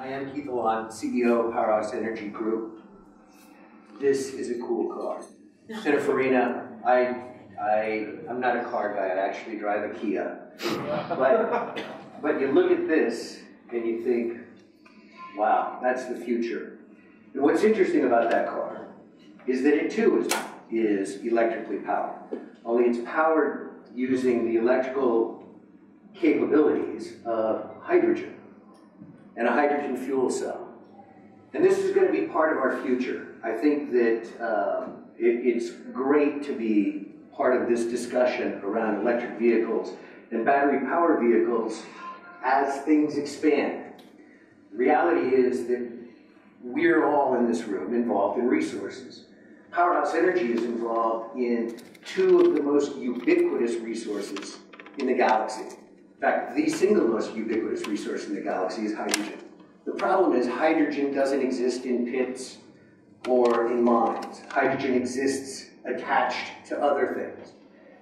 I am Keith Allaun, CEO of PowerHouse Energy Group. This is a cool car. Pininfarina, I'm not a car guy, I actually drive a Kia. But you look at this and you think, wow, that's the future. And what's interesting about that car is that it too is electrically powered. Only it's powered using the electrical capabilities of hydrogen and a hydrogen fuel cell. And this is going to be part of our future. I think that it's great to be part of this discussion around electric vehicles and battery-powered vehicles as things expand. The reality is that we're all in this room involved in resources. PowerHouse Energy is involved in two of the most ubiquitous resources in the galaxy. In fact, the single most ubiquitous resource in the galaxy is hydrogen. The problem is hydrogen doesn't exist in pits or in mines. Hydrogen exists attached to other things.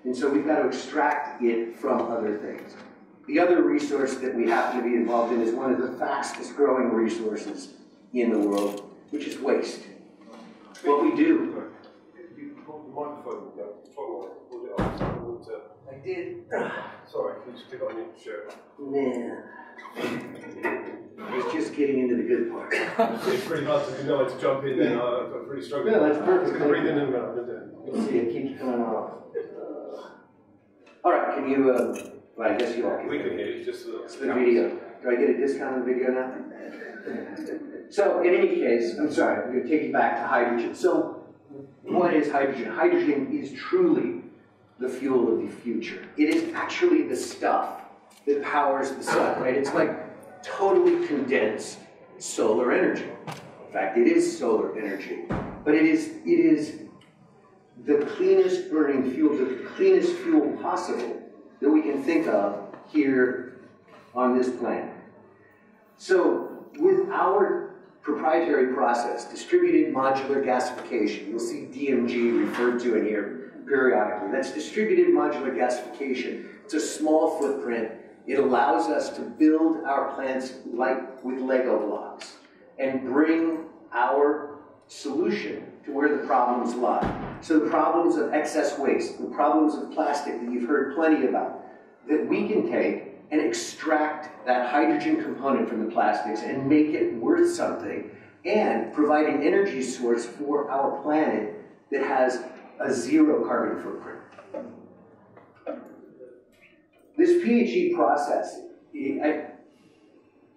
And so we've got to extract it from other things. The other resource that we happen to be involved in is one of the fastest growing resources in the world, which is waste. What we do. You brought the microphone, hold it up. I did. Sorry, you just stick it on your shirt. Man. I was just getting into the good part. It's pretty hard to know how to jump in there. I'm really struggling. No, that's perfect. Breathe in and out. Let's see, it keeps coming off. All right, can you, well, I guess you all can. We can hear you, just it's the video. Do I get a discount on the video now? So, in any case, I'm sorry, I'm going to take you back to hydrogen. So, what is hydrogen? Hydrogen is truly the fuel of the future. It is actually the stuff that powers the sun, right? It's like totally condensed solar energy. In fact, it is solar energy. But it is the cleanest burning fuel, the cleanest fuel possible that we can think of here on this planet. So with our proprietary process, distributed modular gasification, you'll see DMG referred to in here periodically. That's distributed modular gasification. It's a small footprint. It allows us to build our plants like with Lego blocks and bring our solution to where the problems lie. So the problems of excess waste, the problems of plastic that you've heard plenty about, that we can take and extract that hydrogen component from the plastics and make it worth something and provide an energy source for our planet that has a zero carbon footprint. This PHE process,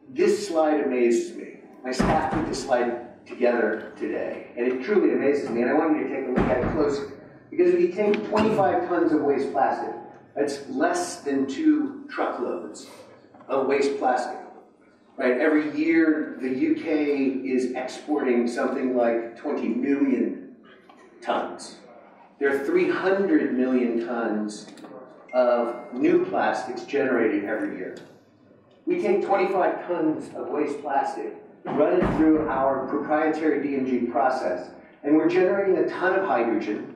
this slide amazes me. My staff put this slide together today, and it truly amazes me, and I want you to take a look at it closely. Because if you take 25 tons of waste plastic, that's less than 2 truckloads of waste plastic. Right? Every year, the UK is exporting something like 20 million tons. There are 300 million tons of new plastics generated every year. We take 25 tons of waste plastic, run it through our proprietary DMG process, and we're generating a ton of hydrogen,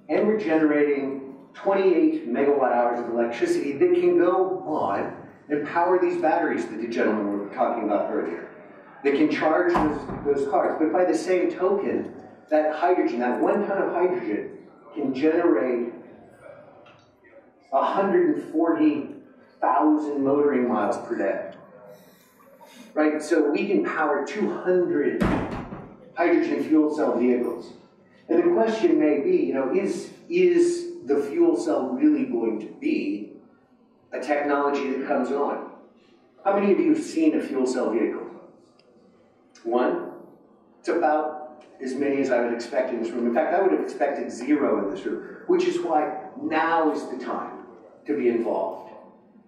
and we're generating 28 megawatt hours of electricity that can go on and power these batteries that the gentleman were talking about earlier. That can charge those cars. But by the same token, that hydrogen, that 1 ton of hydrogen, can generate 140,000 motoring miles per day. Right? So we can power 200 hydrogen fuel cell vehicles. And the question may be, you know, is the fuel cell really going to be a technology that comes on? How many of you have seen a fuel cell vehicle? One? It's about as many as I would expect in this room. In fact, I would have expected 0 in this room, which is why now is the time to be involved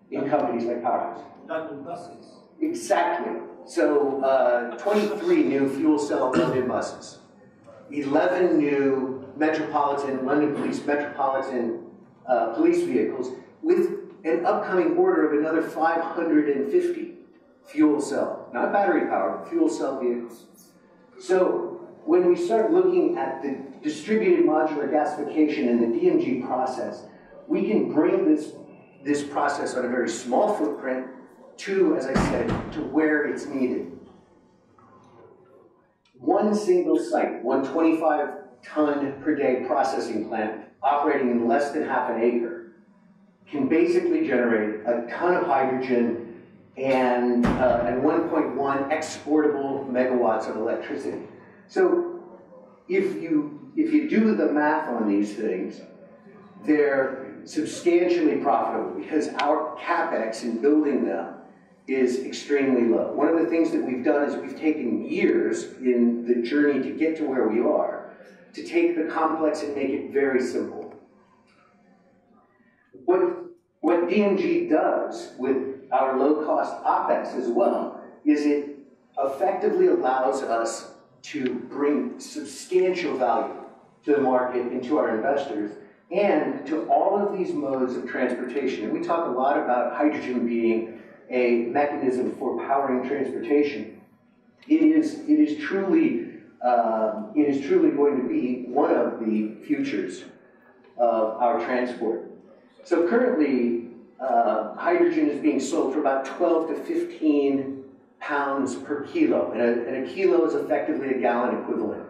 in companies like PowerHouse. London buses. Exactly. So 23 new fuel cell London buses, 11 new metropolitan, London Police metropolitan police vehicles, with an upcoming order of another 550 fuel cell, not battery powered, fuel cell vehicles. So when we start looking at the distributed modular gasification and the DMG process, we can bring this process on a very small footprint to, as I said, to where it's needed. one single site, one 25-ton per day processing plant operating in less than half an acre can basically generate a ton of hydrogen and 1.1 exportable megawatts of electricity. So if you do the math on these things, they're substantially profitable because our capex in building them is extremely low. One of the things that we've done is we've taken years in the journey to get to where we are to take the complex and make it very simple. What DMG does with our low-cost OpEx as well is it effectively allows us to bring substantial value to the market and to our investors and to all of these modes of transportation. And we talk a lot about hydrogen being a mechanism for powering transportation. It is truly going to be one of the futures of our transport. So currently, hydrogen is being sold for about 12 to 15 pounds per kilo, and a kilo is effectively a gallon equivalent.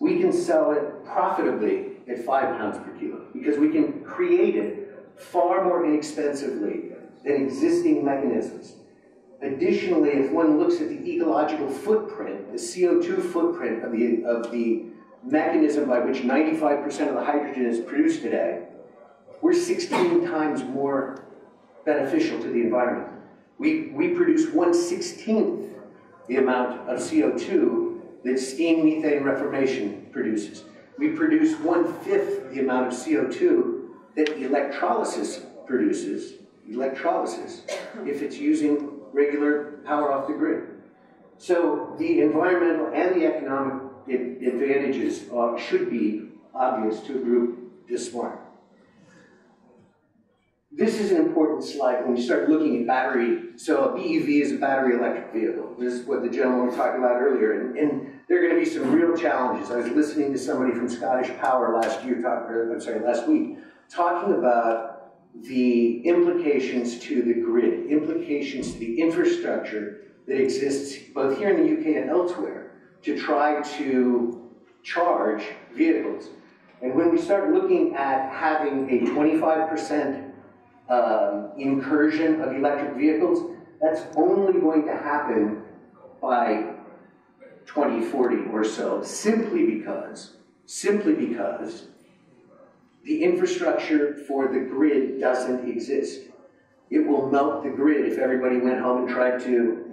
We can sell it profitably at 5 pounds per kilo because we can create it far more inexpensively than existing mechanisms. Additionally, if one looks at the ecological footprint, the CO2 footprint of the mechanism by which 95% of the hydrogen is produced today, we're 16 times more beneficial to the environment. We produce 1/16 the amount of CO2 that steam methane reformation produces. We produce 1/5 the amount of CO2 that electrolysis produces, if it's using regular power off the grid. So the environmental and the economic advantages should be obvious to a group this smart. This is an important slide when you start looking at battery. So a BEV is a battery electric vehicle. This is what the gentleman was talking about earlier. And there are going to be some real challenges. I was listening to somebody from Scottish Power last week, talking about the implications to the grid, implications to the infrastructure that exists both here in the UK and elsewhere to try to charge vehicles. And when we start looking at having a 25% incursion of electric vehicles, that's only going to happen by 2040 or so, simply because the infrastructure for the grid doesn't exist. It will melt the grid if everybody went home and tried to...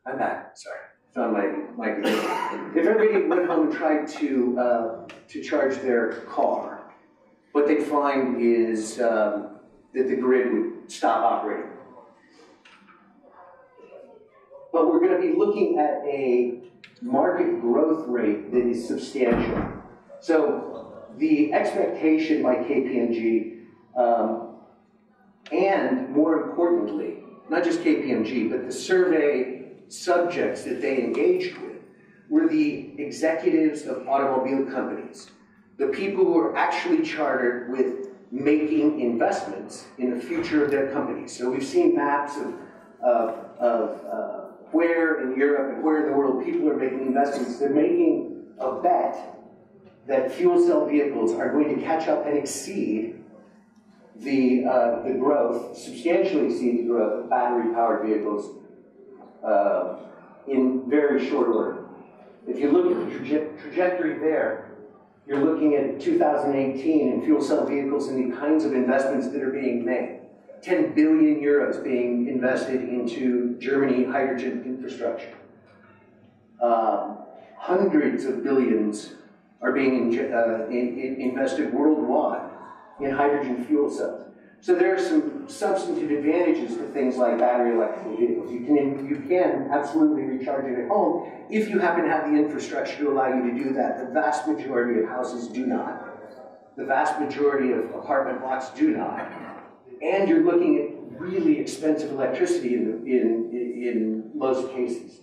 I'm back, sorry. It's on my computer. If everybody went home and tried to charge their car, what they'd find is that the grid would stop operating. But we're going to be looking at a market growth rate that is substantial. So the expectation by KPMG, and more importantly, not just KPMG, but the survey subjects that they engaged with, were the executives of automobile companies, the people who are actually chartered with making investments in the future of their companies. So we've seen maps of where in Europe and where in the world people are making investments. They're making a bet that fuel cell vehicles are going to catch up and exceed the growth, substantially exceed the growth of battery-powered vehicles in very short order. If you look at the trajectory there, you're looking at 2018 and fuel cell vehicles and the kinds of investments that are being made. 10 billion euros being invested into Germany hydrogen infrastructure. Hundreds of billions are being invested worldwide in hydrogen fuel cells. So there are some substantive advantages to things like battery electric vehicles. You can absolutely recharge it at home if you happen to have the infrastructure to allow you to do that. The vast majority of houses do not. The vast majority of apartment blocks do not. And you're looking at really expensive electricity in most cases.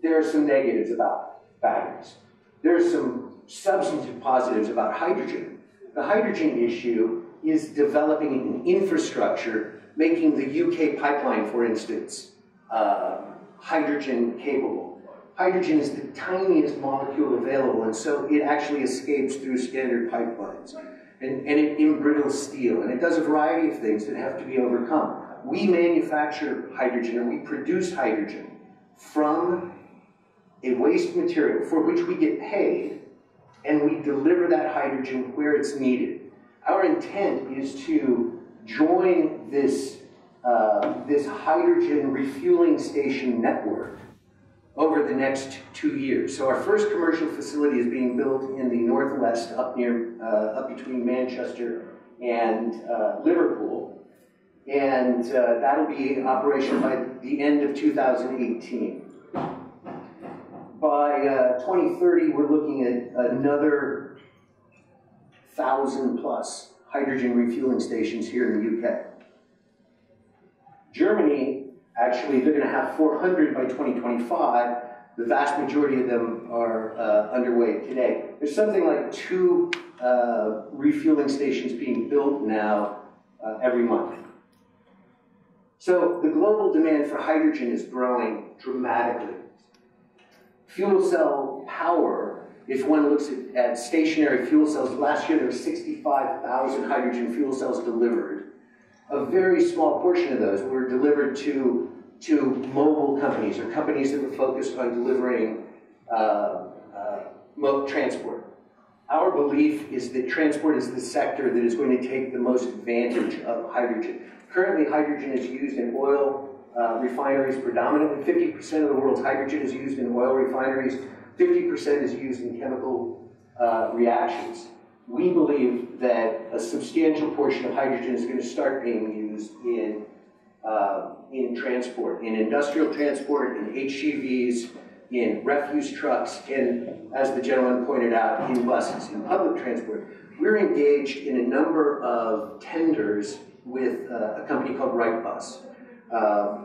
There are some negatives about batteries. There are some substantive positives about hydrogen. The hydrogen issue is developing an infrastructure, making the UK pipeline, for instance, hydrogen capable. Hydrogen is the tiniest molecule available, and so it actually escapes through standard pipelines. And it embrittles steel, and it does a variety of things that have to be overcome. We manufacture hydrogen, or we produce hydrogen from a waste material for which we get paid, and we deliver that hydrogen where it's needed. Our intent is to join this, this hydrogen refueling station network over the next 2 years. So our first commercial facility is being built in the northwest, up between Manchester and Liverpool, and that'll be operational by the end of 2018. By 2030, we're looking at another 1,000+ hydrogen refueling stations here in the UK. Germany, actually, they're going to have 400 by 2025. The vast majority of them are underway today. There's something like 2 refueling stations being built now every month. So the global demand for hydrogen is growing dramatically. Fuel cell power, if one looks at stationary fuel cells, last year there were 65,000 hydrogen fuel cells delivered. A very small portion of those were delivered to mobile companies, or companies that were focused on delivering transport. Our belief is that transport is the sector that is going to take the most advantage of hydrogen. Currently, hydrogen is used in oil refineries predominantly. 50% of the world's hydrogen is used in oil refineries. 50% is used in chemical reactions. We believe that a substantial portion of hydrogen is going to start being used in transport, in industrial transport, in HGVs, in refuse trucks, and, as the gentleman pointed out, in buses, in public transport. We're engaged in a number of tenders with a company called Wrightbus,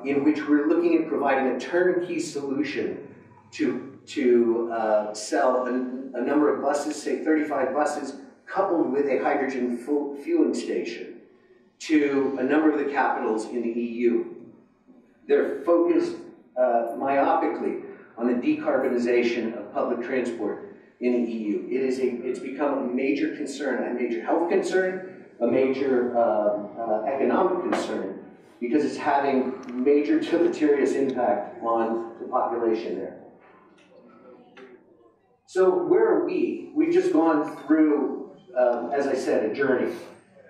in which we're looking at providing a turnkey solution to sell a number of buses, say 35 buses, coupled with a hydrogen fueling station to a number of the capitals in the EU. They're focused myopically on the decarbonization of public transport in the EU. It's become a major concern, a major health concern, a major economic concern, because it's having major deleterious impact on the population there. So where are we? We've just gone through, as I said, a journey.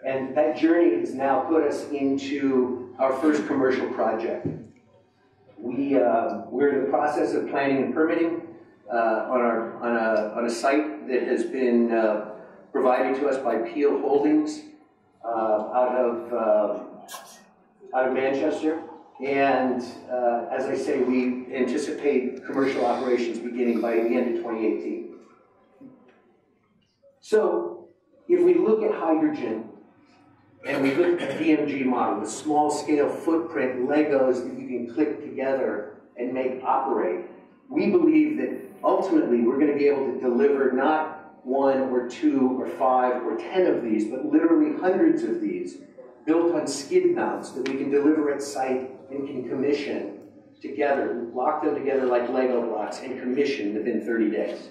And that journey has now put us into our first commercial project. We're in the process of planning and permitting on a site that has been provided to us by Peel Holdings out of Manchester. And as I say, we anticipate commercial operations beginning by the end of 2018. So if we look at hydrogen, and we look at the DMG model, the small-scale footprint Legos that you can click together and make operate, we believe that ultimately we're going to be able to deliver not 1 or 2 or 5 or 10 of these, but literally hundreds of these, built on skid mounts that we can deliver at site and can commission together, lock them together like Lego blocks, and commission within 30 days.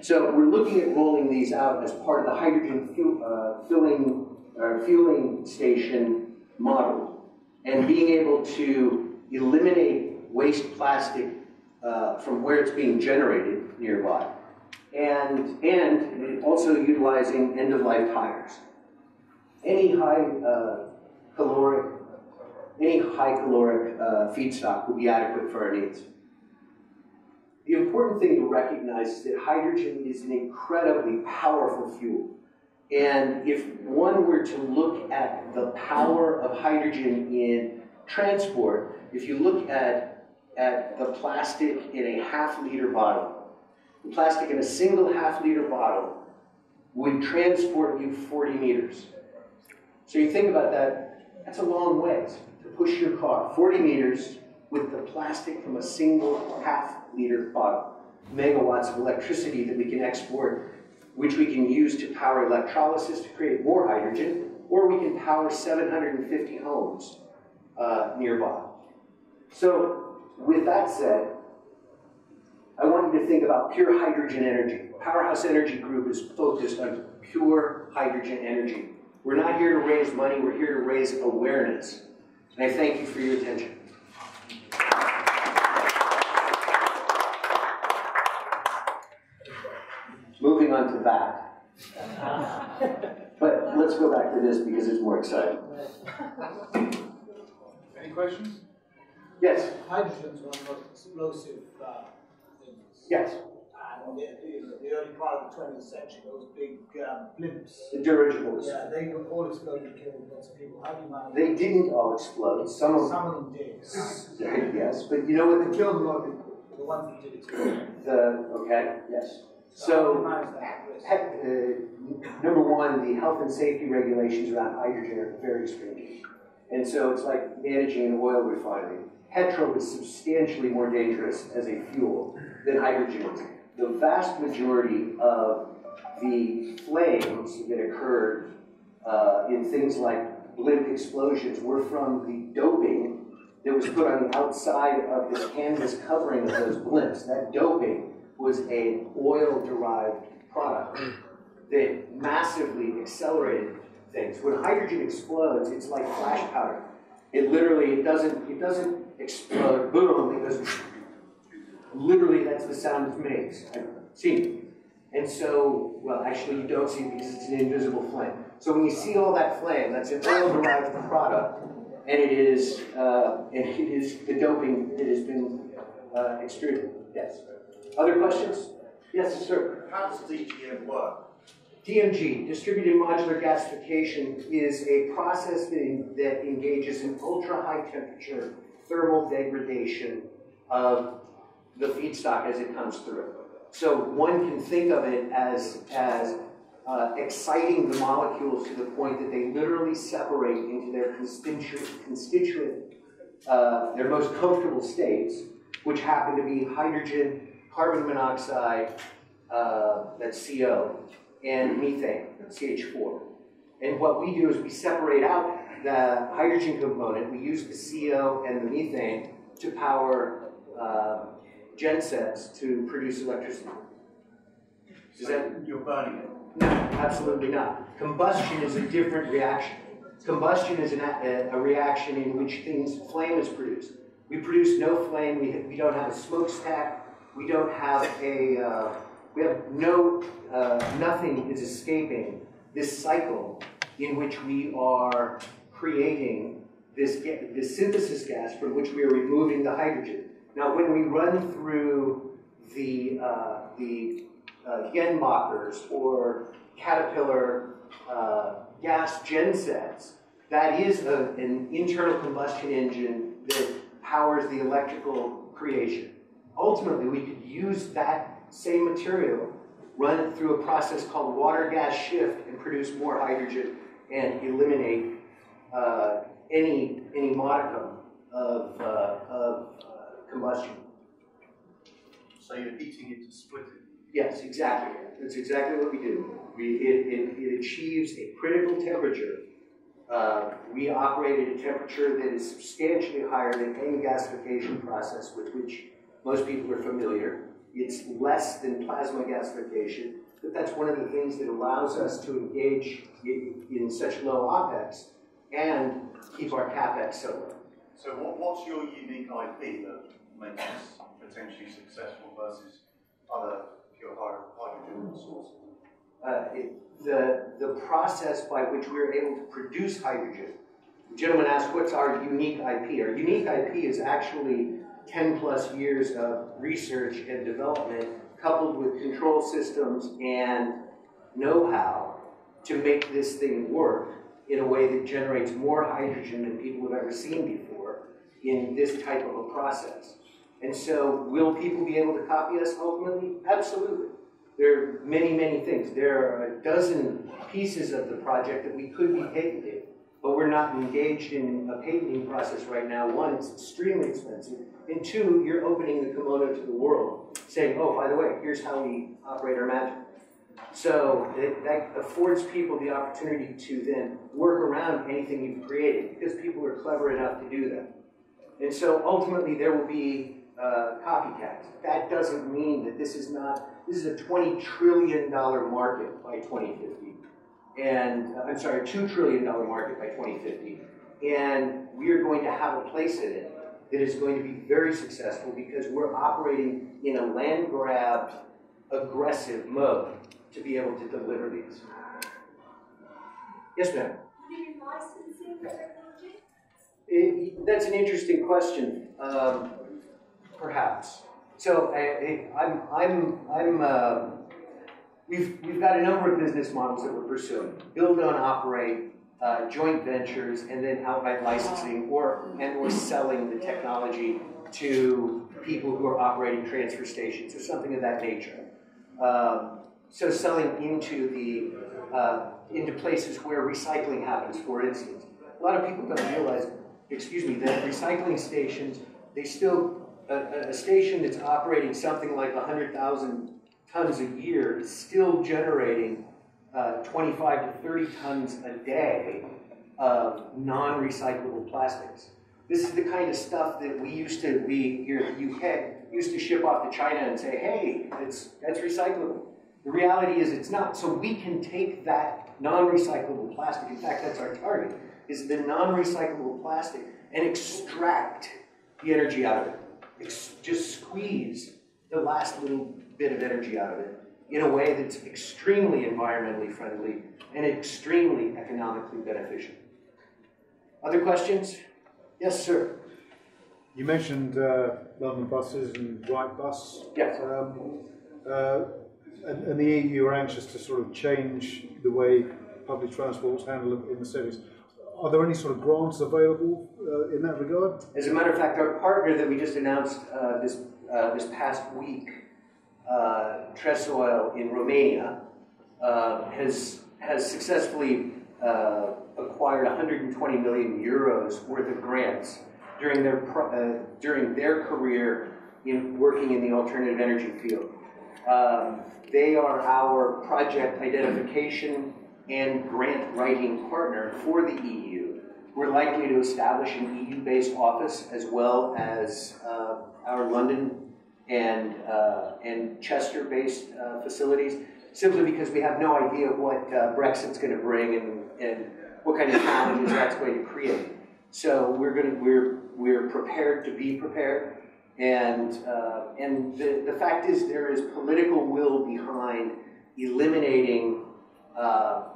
So we're looking at rolling these out as part of the hydrogen fueling station model, and being able to eliminate waste plastic from where it's being generated nearby, and also utilizing end-of-life tires. Any high caloric feedstock will be adequate for our needs. The important thing to recognize is that hydrogen is an incredibly powerful fuel. And if one were to look at the power of hydrogen in transport, if you look at the plastic in a half-liter bottle, the plastic in a single half-liter bottle would transport you 40 meters. So you think about that, that's a long ways to push your car, 40 meters with the plastic from a single half-liter bottle. Megawatts of electricity that we can export, which we can use to power electrolysis to create more hydrogen, or we can power 750 homes nearby. So with that said, I want you to think about pure hydrogen energy. PowerHouse Energy Group is focused on pure hydrogen energy. We're not here to raise money, we're here to raise awareness. And I thank you for your attention. Moving on to that. But let's go back to this because it's more exciting. Any questions? Yes? Hydrogen is one of the most explosive things. Yes. And in the early part of the 20th century, those big blimps. The dirigibles. Yeah, they all exploded and killed lots of people. How do you manage? They didn't all explode. Some of them did. Yes, but you know what? They killed a lot of people. The ones that did explode. Okay, yes. So how do you manage that? Number one, the health and safety regulations around hydrogen are very stringent. And so it's like managing an oil refinery. Petrol is substantially more dangerous as a fuel than hydrogen is. The vast majority of the flames that occurred in things like blimp explosions were from the doping that was put on the outside of the canvas covering of those blimps. That doping was an oil-derived product that massively accelerated things. When hydrogen explodes, it's like flash powder. It literally, it doesn't explode, boom, it goes, literally that's the sound it makes. I've seen it. And so, well, actually you don't see it because it's an invisible flame. So when you see all that flame, that's an oil-derived product, and it is the doping that has been extruded. Yes. Other questions? Yes, sir. How does DGM work? DMG, distributed modular gasification, is a process that engages in ultra-high temperature thermal degradation of the feedstock as it comes through. So one can think of it as exciting the molecules to the point that they literally separate into their constituent, their most comfortable states, which happen to be hydrogen, carbon monoxide, that's CO, and methane, CH4. And what we do is we separate out the hydrogen component. We use the CO and the methane to power gensets to produce electricity. Is that? You're burning it? No, absolutely not. Combustion is a different reaction. Combustion is a reaction in which flame is produced. We produce no flame. We don't have a smokestack. We don't have a. We have nothing is escaping this cycle in which we are creating this synthesis gas from which we are removing the hydrogen. Now, when we run through the Genmachers or Caterpillar gas gensets, that is an internal combustion engine that powers the electrical creation. Ultimately, we could use that same material, run it through a process called water gas shift and produce more hydrogen and eliminate any modicum of combustion. So you're heating it to split it? Yes, exactly. That's exactly what we do. It achieves a critical temperature. We operate at a temperature that is substantially higher than any gasification process with which most people are familiar. It's less than plasma gasification, but that's one of the things that allows us to engage in such low OPEX and keep our CapEx so low. So what's your unique IP that makes this potentially successful versus other pure hydrogen sources? The process by which we're able to produce hydrogen. The gentleman asked, what's our unique IP? Our unique IP is actually 10 plus years of research and development coupled with control systems and know-how to make this thing work in a way that generates more hydrogen than people have ever seen before in this type of a process. And so, will people be able to copy us ultimately? Absolutely. There are many, many things. There are a dozen pieces of the project that we could be patenting, but we're not engaged in a patenting process right now. One, it's extremely expensive. And two, you're opening the kimono to the world, saying, oh, by the way, here's how we operate our magic. So that affords people the opportunity to then work around anything you've created because people are clever enough to do that. And so ultimately there will be copycats. That doesn't mean that this is a $20 trillion market by 2050. And, I'm sorry, $2 trillion market by 2050. And we are going to have a place in it that is going to be very successful because we're operating in a land grab, aggressive mode to be able to deliver these. Yes, ma'am? Will you be licensing the technology? That's an interesting question. Perhaps. So we've got a number of business models that we're pursuing: build, own, operate, joint ventures, and then outright licensing or selling the technology to people who are operating transfer stations or something of that nature. So selling into places where recycling happens, for instance. A lot of people don't realize, that recycling stations, they still, a station that's operating something like 100,000 tons a year is still generating 25 to 30 tons a day of non-recyclable plastics. This is the kind of stuff that we here in the UK, used to ship off to China and say, hey, that's recyclable. The reality is it's not. So we can take that non-recyclable plastic, in fact, that's our target, is the non-recyclable plastic, and extract the energy out of it. Just squeeze the last little bit of energy out of it in a way that's extremely environmentally friendly and extremely economically beneficial. Other questions? Yes, sir. You mentioned London buses and Wrightbus. Yes. And the EU are anxious to sort of change the way public transport is handled in the cities. Are there any sort of grants available in that regard? As a matter of fact, our partner that we just announced this past week, Tresoil in Romania, has successfully acquired 120 million euros worth of grants during their career in working in the alternative energy field. They are our project identification and grant writing partner for the EU. We're likely to establish an EU-based office as well as our London and Chester-based facilities, simply because we have no idea what Brexit's going to bring and what kind of challenges that's going to create. So we're prepared to be prepared. And the fact is, there is political will behind eliminating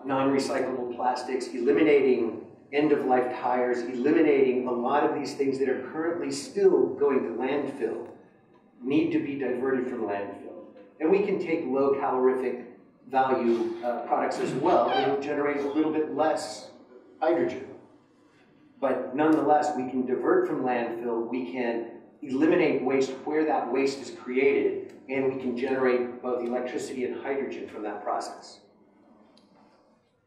non-recyclable plastics, eliminating end-of-life tires, eliminating a lot of these things that are currently still going to landfill, need to be diverted from landfill. And we can take low calorific value products as well. They will generate a little bit less hydrogen. But nonetheless, we can divert from landfill, we can eliminate waste where that waste is created, and we can generate both electricity and hydrogen from that process.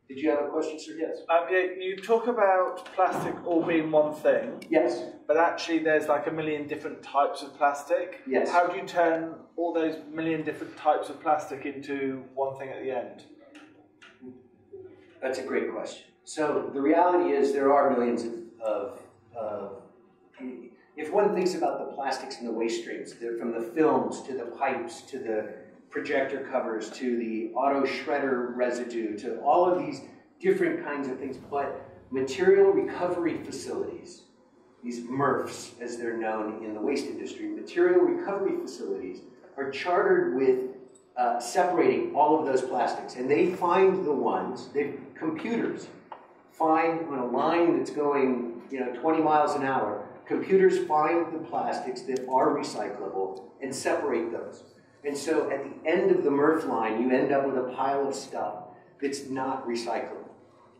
Did you have a question, sir? Yes. Yeah, you talk about plastic all being one thing. Yes. But actually there's like a million different types of plastic. Yes. How do you turn all those million different types of plastic into one thing at the end? That's a great question. So the reality is there are millions of if one thinks about the plastics in the waste streams, from the films to the pipes to the projector covers to the auto shredder residue to all of these different kinds of things, but material recovery facilities, these MRFs as they're known in the waste industry, material recovery facilities are chartered with separating all of those plastics, and they find the ones, computers find on a line that's going 20 miles an hour, computers find the plastics that are recyclable and separate those. And so at the end of the MRF line, you end up with a pile of stuff that's not recyclable.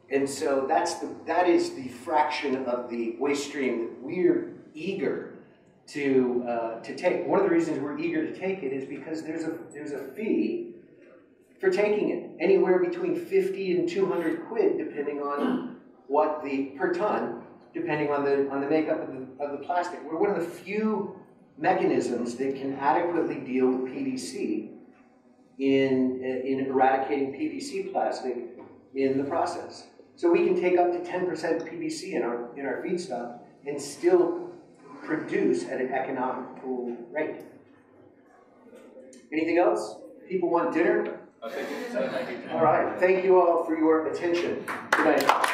And so that is the fraction of the waste stream that we're eager to take. One of the reasons we're eager to take it is because there's a fee for taking it, anywhere between 50 and 200 quid, depending on what per ton, depending on the makeup of the plastic. We're one of the few mechanisms that can adequately deal with PVC in eradicating PVC plastic in the process. So we can take up to 10% PVC in our feedstock and still produce at an economical rate. Anything else? People want dinner? I think it's, thank you. All right. Thank you all for your attention. Good night.